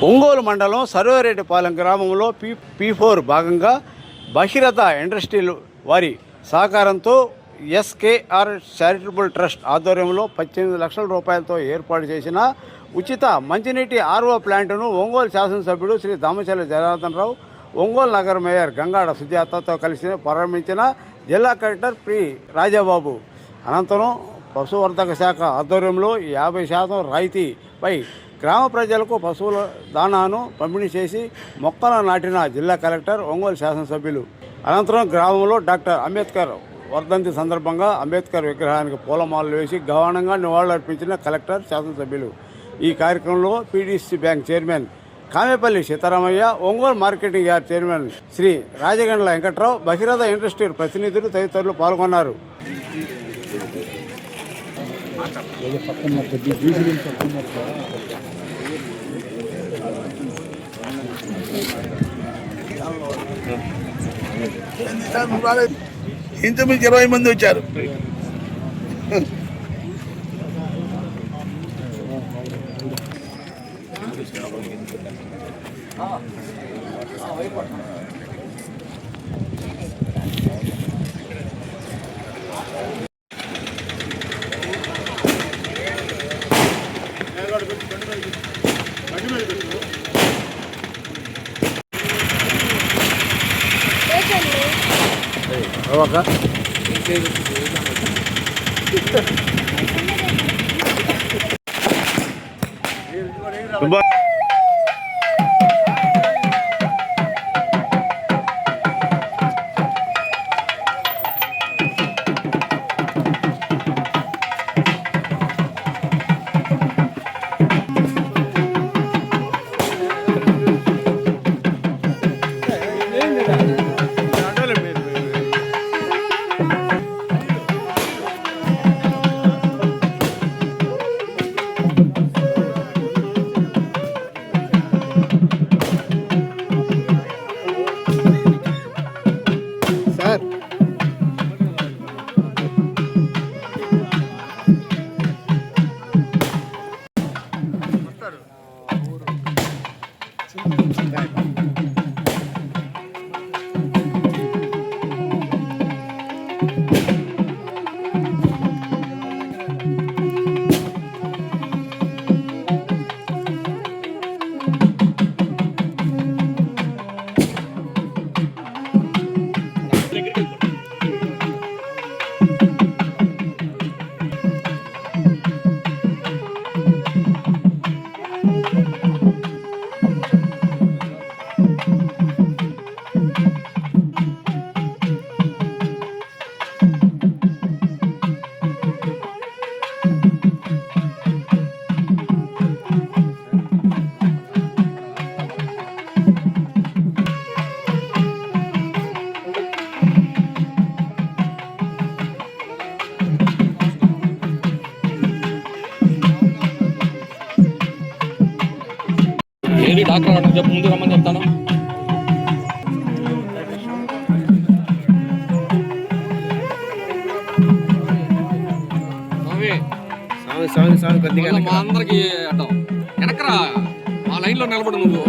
ఒంగోలు మండలం సర్వేరెడ్డిపాలెం గ్రామంలో P4 భాగంగా భగీరథ ఇండస్ట్రీలు వారి సహకారంతో ఎస్కేఆర్ చారిటబుల్ ట్రస్ట్ ఆధ్వర్యంలో 18 లక్షల రూపాయలతో ఏర్పాటు చేసిన ఉచిత మంచినీటి RO ప్లాంటును ఒంగోలు శాసనసభ్యుడు శ్రీ దామచర్ల జనార్దన్ రావు, ఒంగోలు నగర మేయర్ గంగాడ సుజాతతో కలిసి ప్రారంభించిన జిల్లా కలెక్టర్ పి రాజాబాబు. అనంతరం పశువర్ధక శాఖ ఆధ్వర్యంలో 50% రాయితీపై గ్రామ ప్రజలకు పశువుల దానాను పంపిణీ చేసి మొక్కలు నాటిన జిల్లా కలెక్టర్, ఒంగోలు శాసనసభ్యులు. అనంతరం గ్రామంలో డాక్టర్ అంబేద్కర్ వర్ధంతి సందర్భంగా అంబేద్కర్ విగ్రహానికి పూలమాలలు వేసి ఘనంగా నివాళులర్పించిన కలెక్టర్, శాసనసభ్యులు. ఈ కార్యక్రమంలో PDC bank chairman Kamepalli Sitaramayya, Ongole marketing yard chairman Shri Rajagandla Venkatrao, Bhagiratha industry ప్రతినిధులు తదితరులు పాల్గొన్నారు. ఇంచుమించు 20 మంది వచ్చారు. డాక్టర్ అంటే చెప్పు, ముందు రమ్మని చెప్తాను. మా అందరికి అడ్డం వెనకరా, మా లైన్లో నిలబడు నువ్వు.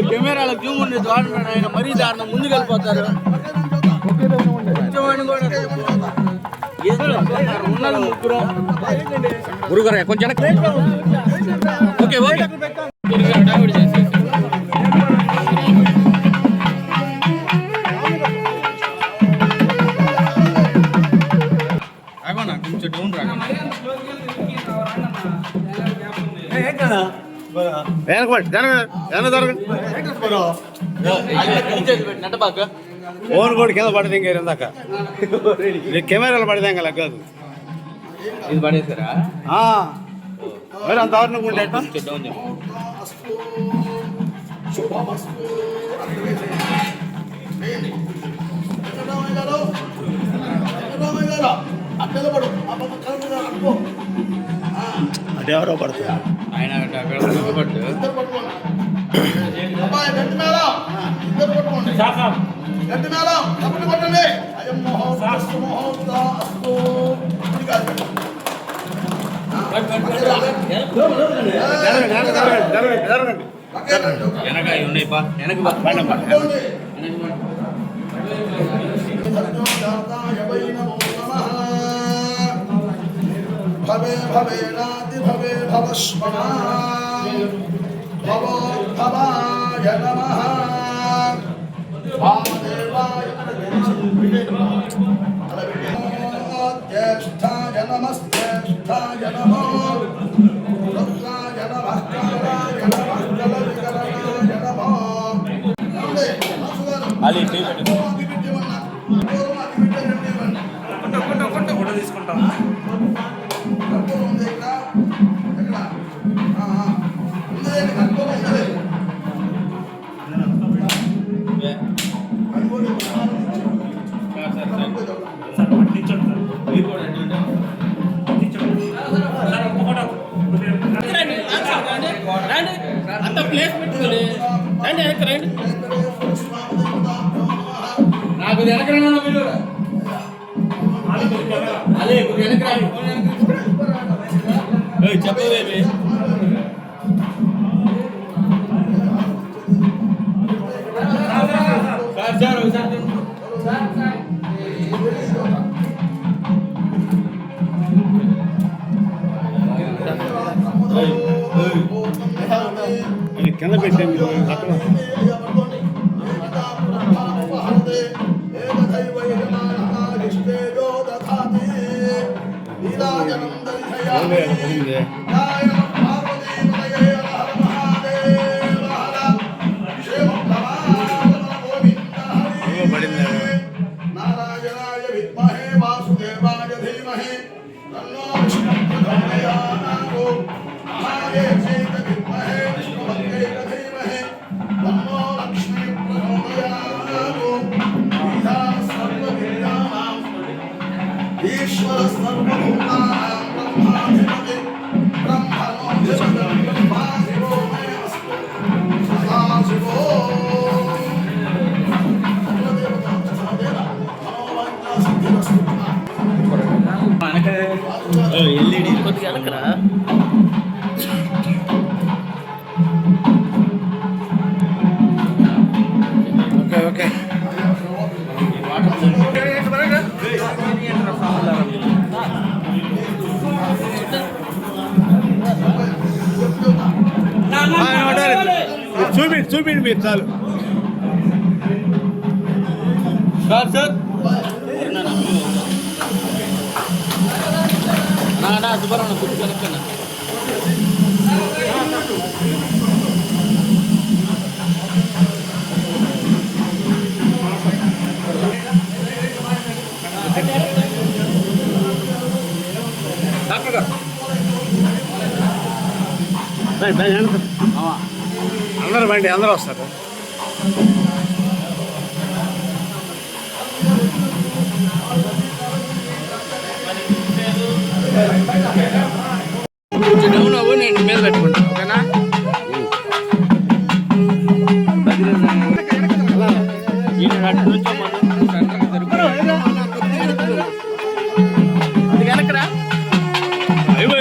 కెమెరాలో కెమెరాలో జూమ్ ఉండేది వాడుతున్నాడు ఆయన, మరీ దారుణం ముందుకు వెళ్ళిపోతారు. ఉన్నది ముగ్గురు. గురుగారు కొంచెం ఓకే ఓకే. కొంచెం డౌన్ ఫోన్ కూడా కింద పడదు, ఇంక ఇందాక కెమెరాలు పడదాం కదా కాదు. ఇది పడేసారా మరి అంత దారుణంగా ఉండే చూద్దాం అంటే ఎవరో పడుతుంది ఆయన అక్కడ పట్టు గట్టి మేళం కబడ్డీ కొట్టండి అయ్యం మహోత్సవ మహోత్సవ వెనక ఉన్నాయి బా వెనక భవే భవేనాతి భవే భవస్మనా భవోద్భవాయ నమః వామదేవాయ జ్యేష్ఠాయ నమశ్చేష్ఠాయ నమో రుద్రాయ నమః కాలాయ నమః కలవికరణాయ నమో అది తీసుకుంటాం అంత ప్లేస్ పెట్టుకోలే రండి వెనక్కి రండి నాకు వెనక అదే వెనక చెప్పేది సార్ ఒకసారి కింద పెట్టండి అక్కడ నారాయణాయ విద్మహే వాసుదేవాయ ధీమహి తన్నో విష్ణుః ప్రచోదయాత్ మహాదేవసేన విద్మహే విష్ణుభక్తై ధీమహి తన్నో లక్ష్మీ ప్రచోదయాత్ ఈశా సర్వవిద్యానాం ఈశ్వర సర్వభూతానాం బ్రహ్మాధిపతి బ్రహ్మణోధిపతి బ్రహ్మాశివో మే అస్తు సదాశివో ఎల్ఈడి కొద్దిగా వెనకరా ఓకే ఓకే చూపిండి మీరు చాలు సార్ నా సుబ్బారావు గుర్తు కనుక్కున్నా డాక్టర్ గారు అందరూ బండి అందరూ వస్తారు డౌన్ అవ్వు నేను మీద పెట్టుకుంటాను ఓకేనా వెనకరా నువ్వు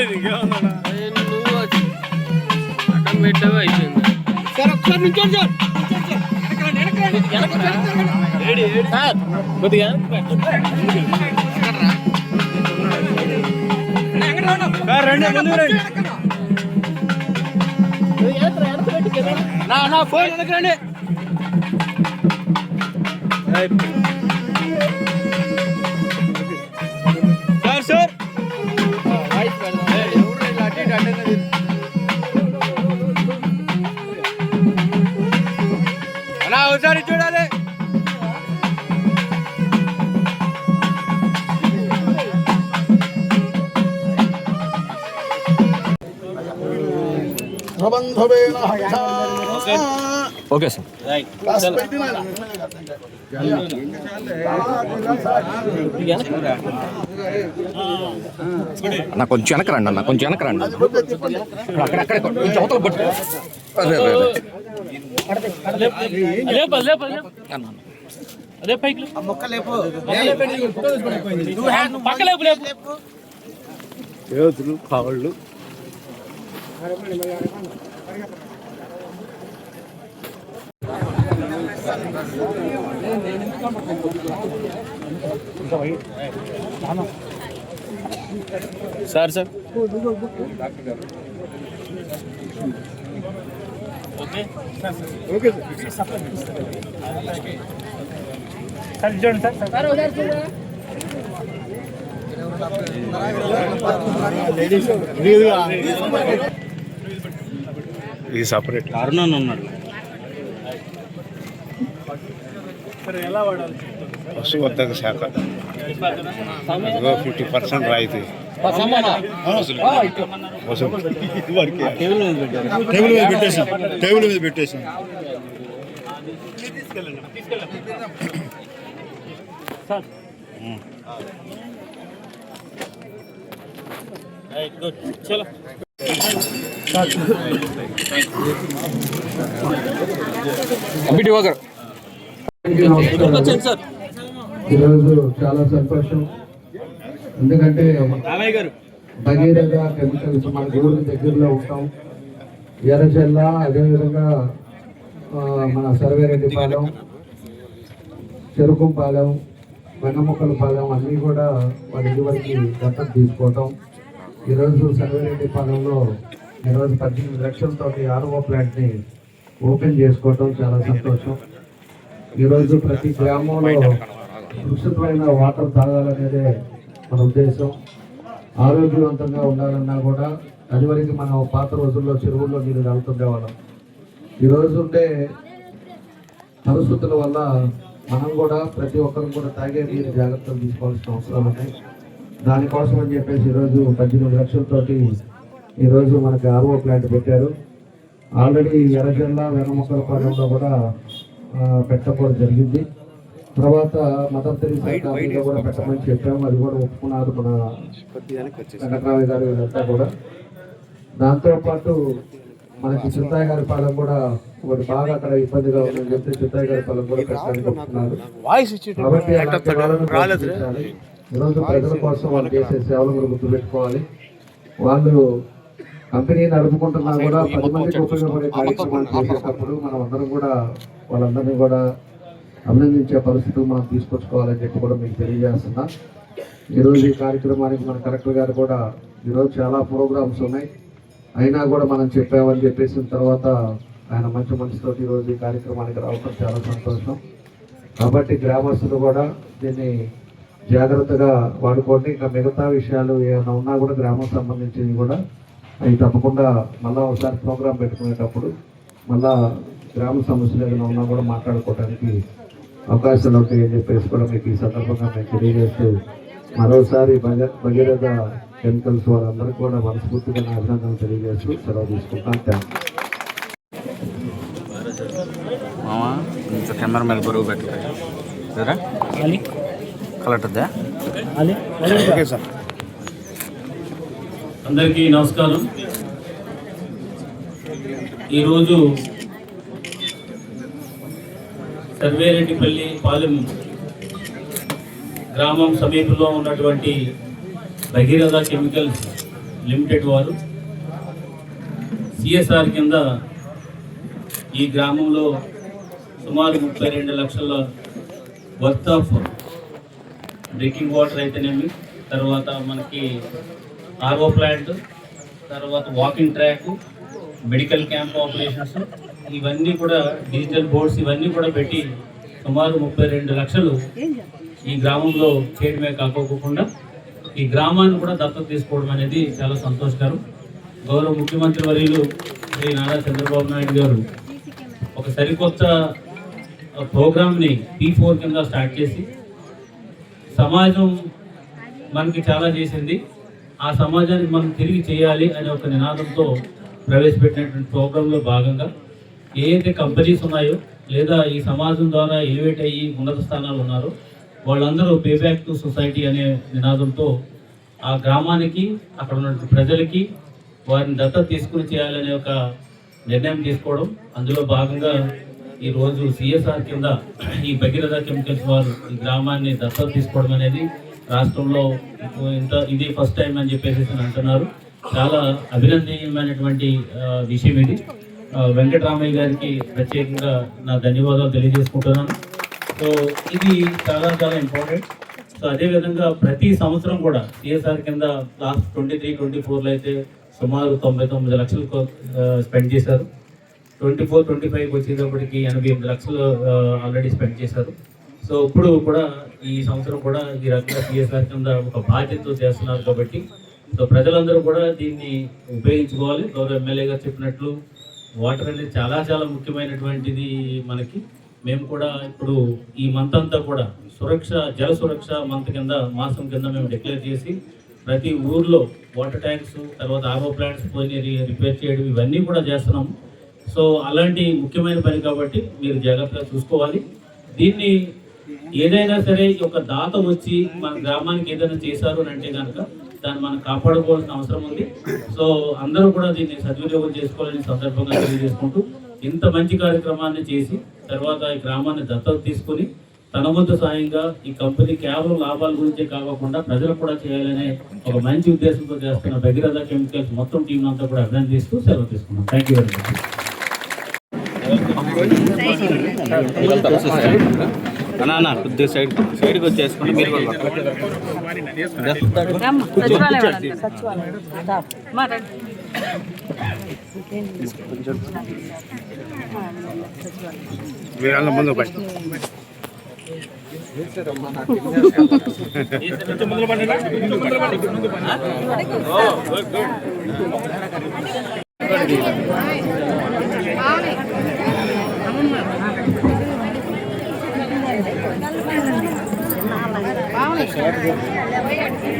అడ్డం పెట్టావు అయిపోయింది సార్ ఒకసారి నుంచోండి సార్ కొద్దిగా నా ఫోన్ వెనకరండి సార్ అలా ఒకసారి చూడాలి ప్రబంధవేన ఓకే సార్. అన్న కొంచెం వెనకరండి, అన్న కొంచెం వెనకరండి. అక్కడ కొంచెం అవతల పట్టు. అదే అదే అదే పైకి పక్క లేపు లేపు చేతులు కాళ్ళు సార్ సార్ ఓకే సార్ చూడండి సార్ ఇది సపరేట్ అరుణన్ ఉన్నాడు. పశువర్ధక శాఖ 50% రాయితీ. టేబుల్ మీద పెట్టేసాం. సార్ చలో ఈరోజు చాలా సంతోషం, ఎందుకంటే భగీరథ కెమికల్స్ మన ఊరి దగ్గరలో ఉంటాం. ఎర్రచెల్ల, అదేవిధంగా మన సర్వేరెడ్డిపాలెం, చెరుకుంపాలెం, వెన్నముక్కలపాలెం అన్నీ కూడా వాళ్ళ ఇదివరకు దత్తత తీసుకోవటం. ఈరోజు సర్వేరెడ్డిపాలెంలో ఈరోజు 18 లక్షలతో ఆర్ఓ ప్లాంట్ని ఓపెన్ చేసుకోవటం చాలా సంతోషం. ఈరోజు ప్రతి గ్రామంలో సురక్షితమైన వాటర్ తాగాలనేదే మన ఉద్దేశం. ఆరోగ్యవంతంగా ఉండాలన్నా కూడా అదివరకు మనం పాత రోజుల్లో చెరువుల్లో నీళ్ళు తాగుతుండేవాళ్ళం. ఈరోజు ఉండే పరిస్థితుల వల్ల మనం కూడా ప్రతి ఒక్కరు కూడా తాగే నీరు జాగ్రత్తలు తీసుకోవాల్సిన అవసరాలు ఉన్నాయి. దానికోసం అని చెప్పేసి ఈరోజు 18 లక్షలతోటి ఈరోజు మనకి ఆర్ఓ ప్లాంట్ పెట్టారు. ఆల్రెడీ ఎర్రజల్ల, వెన్నముక్కలపాలెంలో కూడా పెట్టకపోవడం జరిగింది. తర్వాత మదర్ తెరీసా కాలనీలో కూడా పెట్టమని చెప్పాము, అది కూడా ఒప్పుకున్నారు మన వెంకటరామయ్య గారు ఇదంతా కూడా. దాంతోపాటు మనకి చిత్తాయి గారి పాలెం కూడా ఒకటి బాగా అక్కడ ఇబ్బందిగా ఉందని చెప్తే చిత్తాయి గారి పాలెం కూడా పెట్టడానికి ఒప్పుకున్నారు. కాబట్టి ఈరోజు ప్రజల కోసం వాళ్ళు చేసే సేవలు కూడా గుర్తుపెట్టుకోవాలి. వాళ్ళు కంపెనీ నడుపుకుంటున్నా కూడా 10 మందికి ఉపయోగపడే కార్యక్రమాలు చేసేటప్పుడు మనం అందరం కూడా వాళ్ళందరినీ కూడా అభినందించే పరిస్థితులు మనం తీసుకొచ్చుకోవాలని చెప్పి కూడా మీకు తెలియజేస్తున్నా. ఈరోజు ఈ కార్యక్రమానికి మన కలెక్టర్ గారు కూడా ఈరోజు చాలా ప్రోగ్రామ్స్ ఉన్నాయి, అయినా కూడా మనం చెప్పామని చెప్పేసిన తర్వాత ఆయన మంచి మనసుతో ఈరోజు ఈ కార్యక్రమానికి రావడం చాలా సంతోషం. కాబట్టి గ్రామస్తులు కూడా దీన్ని జాగ్రత్తగా వాడుకోండి. ఇంకా మిగతా విషయాలు ఏమైనా ఉన్నా కూడా గ్రామం సంబంధించినవి కూడా అవి తప్పకుండా మళ్ళీ ఒకసారి ప్రోగ్రాం పెట్టుకునేటప్పుడు మళ్ళా గ్రామ సమస్యలు ఏమైనా ఉన్నా కూడా మాట్లాడుకోవడానికి అవకాశాలు ఉంటాయని చెప్పేసి కూడా మీకు ఈ సందర్భంగా మేము తెలియజేస్తూ మరోసారి భగీరథ కెమికల్స్ వాళ్ళందరికీ కూడా మనస్ఫూర్తిగా అభినందనలు తెలియజేస్తూ సెలవు తీసుకుంటాం. కొంచెం కెమెరా మీద బరువు పెట్టలేదా కలెక్టర్దా? Okay sir. అందరికీ నమస్కారం. ఈరోజు సర్వేరెడ్డిపల్లి పాలెం గ్రామం సమీపంలో ఉన్నటువంటి భగీరథ కెమికల్స్ లిమిటెడ్ వారు సిఎస్ఆర్ కింద ఈ గ్రామంలో సుమారు 32 లక్షల వర్త్ ఆఫ్ డ్రింకింగ్ వాటర్ అయితేనేమి, తర్వాత మనకి ఆర్ఓ ప్లాంట్, తర్వాత walking track, medical camp operations, ఇవన్నీ కూడా డిజిటల్ బోర్డ్స్ ఇవన్నీ కూడా పెట్టి సుమారు 32 లక్షలు ఈ గ్రామంలో చేయడమే కాకోకుండా ఈ గ్రామాన్ని కూడా దత్తత తీసుకోవడం అనేది చాలా సంతోషకరం. గౌరవ ముఖ్యమంత్రి వర్యులు శ్రీ నారా చంద్రబాబు నాయుడు గారు ఒక సరికొత్త ప్రోగ్రామ్ని P4 కింద స్టార్ట్ చేసి సమాజం మనకి చాలా చేసింది, ఆ సమాజానికి మనం తిరిగి చేయాలి అనే ఒక నినాదంతో ప్రవేశపెట్టినటువంటి ప్రోగ్రాంలో భాగంగా ఏదైతే కంపెనీస్ ఉన్నాయో లేదా ఈ సమాజం ద్వారా ఎలివేట్ అయ్యి ఉన్నత స్థానాలు ఉన్నారో వాళ్ళందరూ పే బ్యాక్ టు సొసైటీ అనే నినాదంతో ఆ గ్రామానికి అక్కడ ఉన్న ప్రజలకి వారిని దత్తత తీసుకుని చేయాలనే ఒక నిర్ణయం తీసుకోవడం, అందులో భాగంగా ఈరోజు సిఎస్ఆర్ కింద ఈ భగీరథ కెమికల్స్ వారు ఈ గ్రామాన్ని దత్తత తీసుకోవడం అనేది రాష్ట్రంలో ఇది ఫస్ట్ టైం అని చెప్పేసి అంటున్నారు. చాలా అభినందనీయమైనటువంటి విషయం ఇది. వెంకటరామయ్య గారికి ప్రత్యేకంగా నా ధన్యవాదాలు తెలియజేసుకుంటున్నాను. సో ఇది చాలా చాలా ఇంపార్టెంట్. సో అదేవిధంగా ప్రతి సంవత్సరం కూడా సిఎస్ఆర్ కింద లాస్ట్ 23-24లో అయితే సుమారు 99 లక్షలు స్పెండ్ చేశారు. 24-25 వచ్చేటప్పటికి 88 లక్షలు ఆల్రెడీ స్పెండ్ చేశారు. సో ఇప్పుడు కూడా ఈ సంవత్సరం కూడా ఈ రకంగా సిఎస్ఆర్ కింద ఒక బాధ్యతతో చేస్తున్నారు కాబట్టి సో ప్రజలందరూ కూడా దీన్ని ఉపయోగించుకోవాలి. గౌరవ ఎమ్మెల్యే గారు చెప్పినట్లు వాటర్ అనేది చాలా చాలా ముఖ్యమైనటువంటిది మనకి. మేము కూడా ఇప్పుడు ఈ మంత్ అంతా కూడా జల సురక్ష మంత్ కింద మాసం కింద మేము డిక్లేర్ చేసి ప్రతి ఊర్లో వాటర్ ట్యాంక్స్, తర్వాత ఆర్ఓ ప్లాంట్స్ పోయి రిపేర్ చేయడం ఇవన్నీ కూడా చేస్తున్నాము. సో అలాంటి ముఖ్యమైన పని కాబట్టి మీరు జాగ్రత్తగా చూసుకోవాలి. దీన్ని ఏదైనా సరే ఒక దాత వచ్చి మన గ్రామానికి ఏదైనా చేశారు అని అంటే కనుక దాన్ని మనం కాపాడుకోవాల్సిన అవసరం ఉంది. సో అందరూ కూడా దీన్ని సద్వినియోగం చేసుకోవాలని సందర్భంగా తెలియజేసుకుంటూ ఇంత మంచి కార్యక్రమాన్ని చేసి తర్వాత ఈ గ్రామాన్ని దత్తత తీసుకుని తన వంతు సాయంగా ఈ కంపెనీ కేవలం లాభాల గురించే కాకుండా ప్రజలకు కూడా చేయాలనే ఒక మంచి ఉద్దేశంతో చేస్తున్న భగీరథ కెమికల్స్ మొత్తం టీం అంతా కూడా అభినందిస్తూ సెలవు తీసుకున్నాం. Thank you very much. కొద్దిగా సైడ్కి వచ్చేసుకుంటే మీరు వీళ్ళ ముందు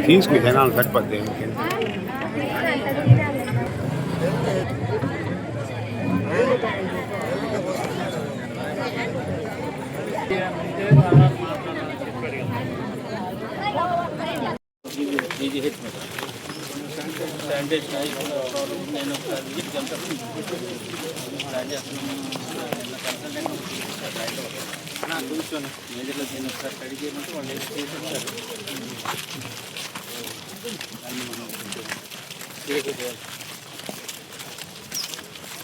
తీసుకుని జనాలు సరిపోద్ది. నేను కూర్చొని మేజర్లో దీన్ని ఒకసారి స్టడీ చేయమంటే వాళ్ళు ఏం చేసేస్తారు.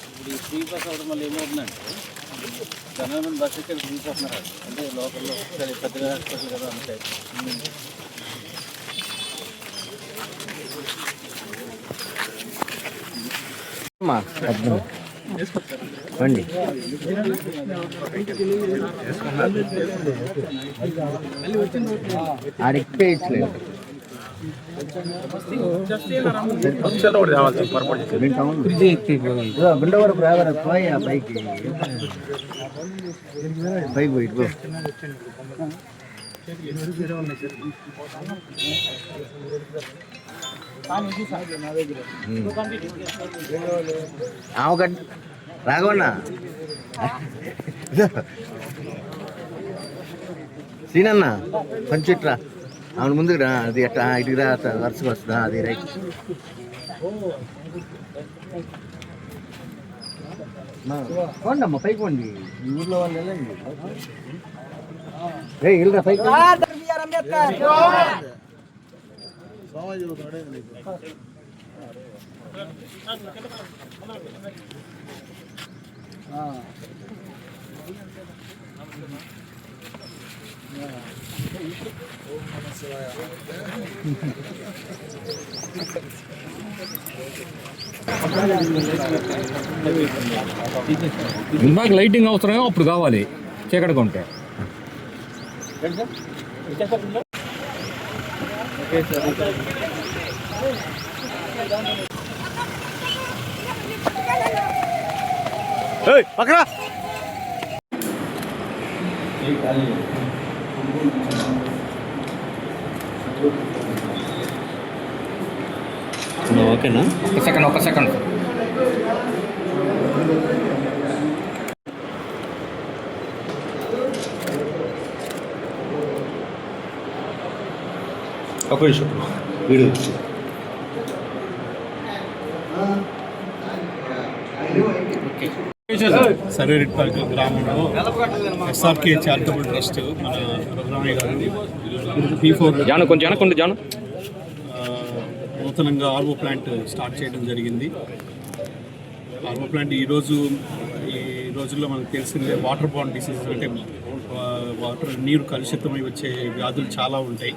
ఇప్పుడు ఈ ఫ్రీ బస్ అవడం వల్ల ఏమవుతుందంటే జనాల మంది బస్ ఎక్కడ తీసుకొస్తున్నారు. అంటే లోకల్లో సరే పెద్దగా హాస్పిటల్ కదా ఉంటాయి. రండి. ఆడిపోయట్లేదు గుండ వరకు రావాలి పోయి ఆ బైక్ బైక్ పోయి రాఘవన్న సీనన్న కొంచెం ఇట్రా అవును ముందుకు రా. అది అట్లా ఇటుకు రా, వరుసగా వస్తుందా అది రైట్. పోండి అమ్మ పైకి పోండి. ఈ ఊర్లో వాళ్ళు వెళ్ళండి. వెళ్ళరా పైకి. ఇందాక లైటింగ్ అవసరమేమో అప్పుడు కావాలి చీకటిగా ఉంటే. పక్కన ఓకేనా? ఒక సెకండ్ ఒక నిమిషం వీడియో సర్వేరెడ్డిపాలెం గ్రామంలో ఎస్ఆర్కే చారిటబుల్ ట్రస్ట్ మన రఘురామయ్య గారు P4 జాను కొంచెం వెనక్కుండి జాను. నూతనంగా ఆర్వో ప్లాంట్ స్టార్ట్ చేయడం జరిగింది. ఆర్వో ప్లాంట్ ఈ రోజుల్లో మనకు తెలిసిందే వాటర్ బాండ్ డిసీజెస్ అంటే నీరు కలుషితమై వచ్చే వ్యాధులు చాలా ఉంటాయి.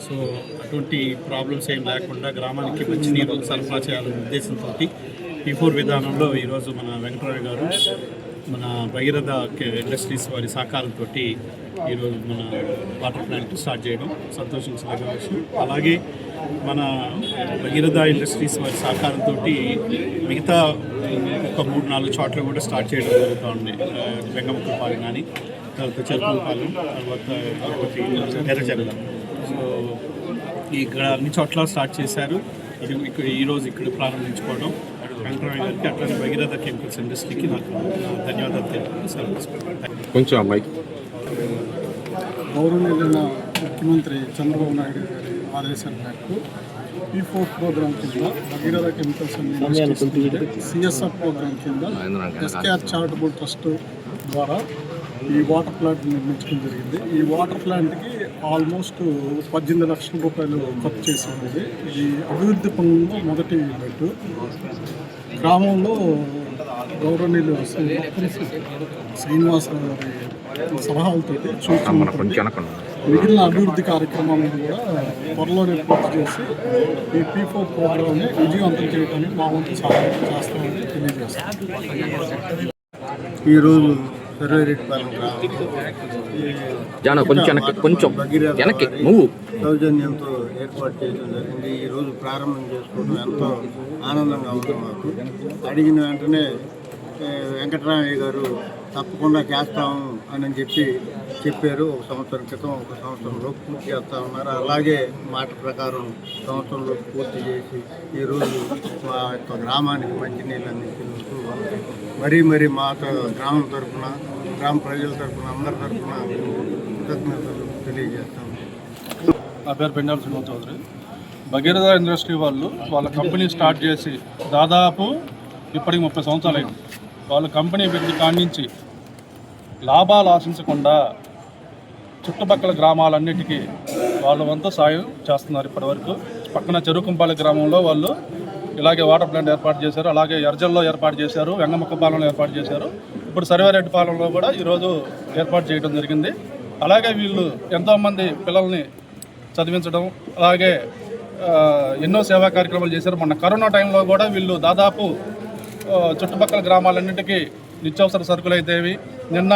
సో అటువంటి ప్రాబ్లమ్స్ ఏం లేకుండా గ్రామానికి మంచి నీరు సరఫరా చేయాలనే ఉద్దేశంతో P4 విధానంలో ఈరోజు మన వెంకటరావు గారు మన భగీరథ ఇండస్ట్రీస్ వారి సహకారంతో ఈరోజు మన వాటర్ ప్లాంట్ స్టార్ట్ చేయడం సంతోషించదగ్గ విషయం. అలాగే మన భగీరథ ఇండస్ట్రీస్ వారి సహకారంతో మిగతా ఒక 3-4 చోట్ల కూడా స్టార్ట్ చేయడం జరుగుతూ ఉంది. వెంగముక్కపాలెం కానీ, తర్వాత చెరుకులపాలెం, తర్వాత ఎర్రచెర్ల. సో ఇక్కడ అన్ని చోట్ల స్టార్ట్ చేశారు. ఈరోజు ఇక్కడ ప్రారంభించుకోవడం వెంకటరామయ్య గారికి అట్లానే భగీరథ కెమికల్స్ ఇండస్ట్రీకి నాకు ధన్యవాదాలు తెలుపుకుంటూ కొంచెం అమ్మాయి గౌరవనీయులైన ముఖ్యమంత్రి చంద్రబాబు నాయుడు గారి ఆదేశాల మేరకు P4 ప్రోగ్రామ్ కింద భగీరథ కెమికల్స్ CSR ప్రోగ్రామ్ కింద SKR చారిటబుల్ ట్రస్ట్ ద్వారా ఈ వాటర్ ప్లాంట్ నిర్మించడం జరిగింది. ఈ వాటర్ ప్లాంట్కి ఆల్మోస్ట్ 18 లక్షల రూపాయలు ఖర్చు చేసి ఉంది. ఈ అభివృద్ధి పనుల్లో మొదటి మెట్టు. గ్రామంలో గౌరవనీయులు శ్రీనివాసరావు గారి సలహాలతో మిగిలిన అభివృద్ధి కార్యక్రమాలను కూడా త్వరలోనే పూర్తి చేసి ఈ P4 ప్రోగ్రామ్ని విజయవంతం చేయడానికి మా వంతు సహాయం చేస్తామని తెలియజేస్తాం. ఈరోజు సర్వేరెడ్డిపాలెం జాను కొంచెం కొంచెం వెనక్కి నువ్వు సౌజన్యంతో ఏర్పాటు చేయడం జరిగింది. ఈరోజు ప్రారంభం చేసుకోవడం ఎంతో ఆనందంగా ఉంది మాకు. అడిగిన వెంటనే వెంకటరామయ్య గారు తప్పకుండా చేస్తాము అని చెప్పారు. ఒక సంవత్సరం క్రితం, ఒక సంవత్సరంలో పూర్తి చేస్తా ఉన్నారు. అలాగే మాట ప్రకారం సంవత్సరంలో పూర్తి చేసి ఈరోజు మా యొక్క గ్రామానికి మంచినీళ్ళు అందించినందుకు మరీ మా గ్రామం తరఫున, గ్రామ ప్రజల తరఫున, అందరి తరఫున కృతజ్ఞతలు తెలియజేస్తాము. నా పేరు పెండాల శ్రీనివాస్ చౌదరి. భగీరథ ఇండస్ట్రీ వాళ్ళ కంపెనీ స్టార్ట్ చేసి దాదాపు ఇప్పటికి 30 సంవత్సరాలు అయింది. వాళ్ళ కంపెనీ పెట్టి కానించి లాభాలు ఆశించకుండా చుట్టుపక్కల గ్రామాలన్నిటికీ వాళ్ళ వంతు సాయం చేస్తున్నారు. ఇప్పటివరకు పక్కన చెరుకుంపాలెం గ్రామంలో వాళ్ళు ఇలాగే వాటర్ ప్లాంట్ ఏర్పాటు చేశారు. అలాగే ఎర్జల్లో ఏర్పాటు చేశారు, వెంగముక్కపాలెంలో ఏర్పాటు చేశారు. ఇప్పుడు సర్వేరెడ్డిపాలెంలో కూడా ఈరోజు ఏర్పాటు చేయడం జరిగింది. అలాగే వీళ్ళు ఎంతోమంది పిల్లల్ని చదివించడం, అలాగే ఎన్నో సేవా కార్యక్రమాలు చేశారు. మొన్న కరోనా టైంలో కూడా వీళ్ళు దాదాపు చుట్టుపక్కల గ్రామాలన్నింటికీ నిత్యావసర సరుకులు అయితేవి. నిన్న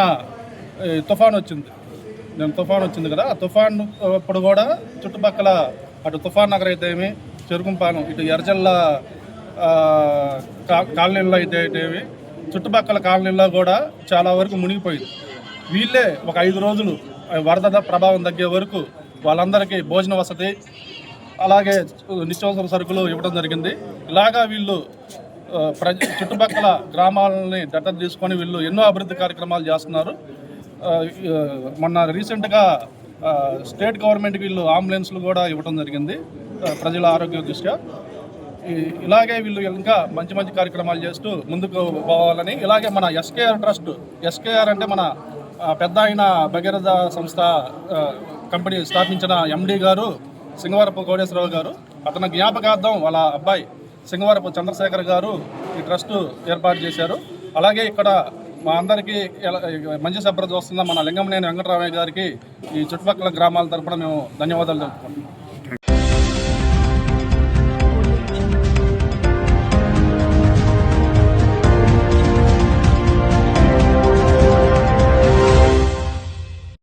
తుఫాన్ వచ్చింది కదా, ఆ తుఫాన్ అప్పుడు కూడా చుట్టుపక్కల అటు తుఫాన్ నగర్ అయితేమి, చెరుకుంపాలెం, ఇటు ఎర్జల్ల కాలనీల్లో అయితేవి, చుట్టుపక్కల కాలనీల్లో కూడా చాలా వరకు మునిగిపోయింది. వీళ్ళే ఒక 5 రోజులు వరద ప్రభావం తగ్గే వరకు వాళ్ళందరికీ భోజన వసతి, అలాగే నిత్యావసర సరుకులు ఇవ్వడం జరిగింది. ఇలాగా వీళ్ళు చుట్టుపక్కల గ్రామాలని దత్తత తీసుకొని వీళ్ళు ఎన్నో అభివృద్ధి కార్యక్రమాలు చేస్తున్నారు. మొన్న రీసెంట్గా స్టేట్ గవర్నమెంట్కి వీళ్ళు అంబులెన్స్లు కూడా ఇవ్వడం జరిగింది ప్రజల ఆరోగ్య దృష్ట్యా. ఇలాగే వీళ్ళు ఇంకా మంచి మంచి కార్యక్రమాలు చేస్తూ ముందుకు పోవాలని. ఇలాగే మన SKR ట్రస్ట్, SKR అంటే మన పెద్ద ఆయన భగీరథ సంస్థ కంపెనీ స్థాపించిన MD గారు సింగవరపు కోటేశ్వరరావు గారు, అతని జ్ఞాపకార్థం వాళ్ళ అబ్బాయి సింగవరపు చంద్రశేఖర్ గారు ఈ ట్రస్ట్ ఏర్పాటు చేశారు. అలాగే ఇక్కడ మా అందరికీ మంచి సబ్రత వస్తున్న మన లింగంనేని వెంకటరామయ్య గారికి ఈ చుట్టుపక్కల గ్రామాల తరపున మేము ధన్యవాదాలు తెలుపుకుంటున్నాం.